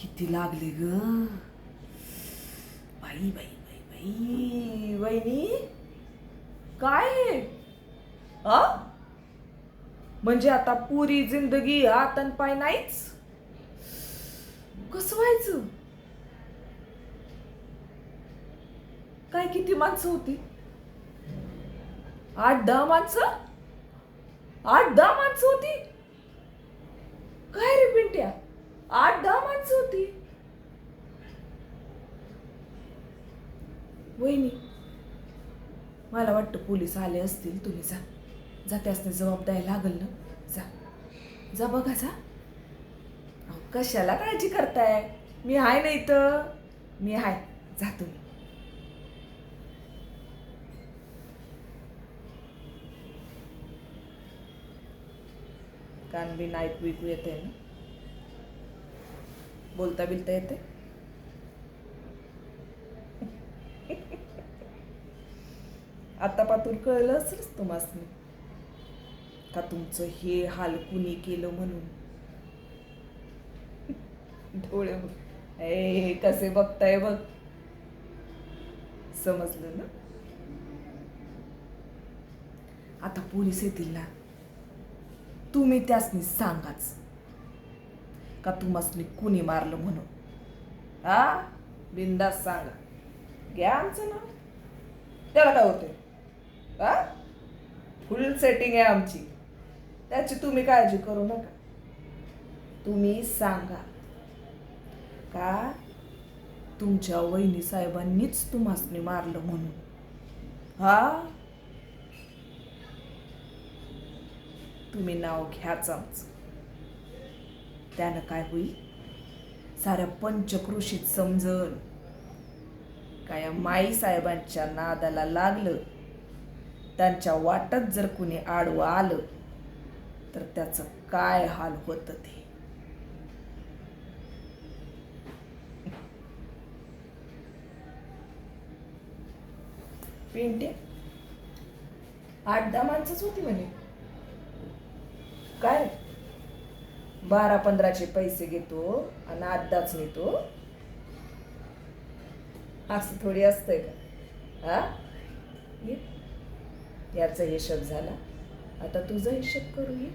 किती लागले ग. बाई बाई बाई बाई वहिनी काय आहे? आ म्हणजे आता पुरी जिंदगी हात आणि पाय नाहीच. कसं व्हायचं? काय किती माणसं होती? 8-10 माणसं. 8-10 माणसं होती. काय रे पिंट्या, 8-10 माणसं होती. वहिनी मला वाटतं पोलीस आले असतील. तुम्ही जा जा, त्यासने जबाबदारी लागल ना. जा जा बघा जा. अहो, कशाला काळजी करताय? मी आहे ना इथं. मी आहे. जा तुम्ही. कान बी ऐकू विकू येते ना. बोलता बिलता येते. आता पातून कळलं असेलच तुम्हाला का तुमचं हे हाल कुणी केलं म्हणून. डोळे बघ ए कसे बघताय बघ. समजलं ना. आता पोलीस येतील ना, तुम्ही त्यासनी सांगाच का तुम्हासनी कुणी मारलं म्हणून. हा बिंदास सांगा. घ्या आमचं नाव. त्याला काय होते? हा फुल सेटिंग आहे आमची. त्याची तुम्ही काळजी करू नका. तुम्ही सांगा का तुमच्या वहिनी साहेबांनीच तुम्हासनी मारलं म्हणून. हा तुम्ही नाव घ्याच आमचं. त्यानं काय होईल? साऱ्या पंचक्रोशीत समजल काय माई साहेबांच्या नादाला लागलं. त्यांच्या वाटत जर कुणी आडवं आलं तर त्याचं काय हाल होतं ते. पिंट्या 8-10 माणसंच होती म्हणे. काय 12-15चे पैसे घेतो आणि 8-10च नेतो. असं थोडी असतंय का? हा याचा हिशोब झाला. आता तुझा हिशोब करू ये.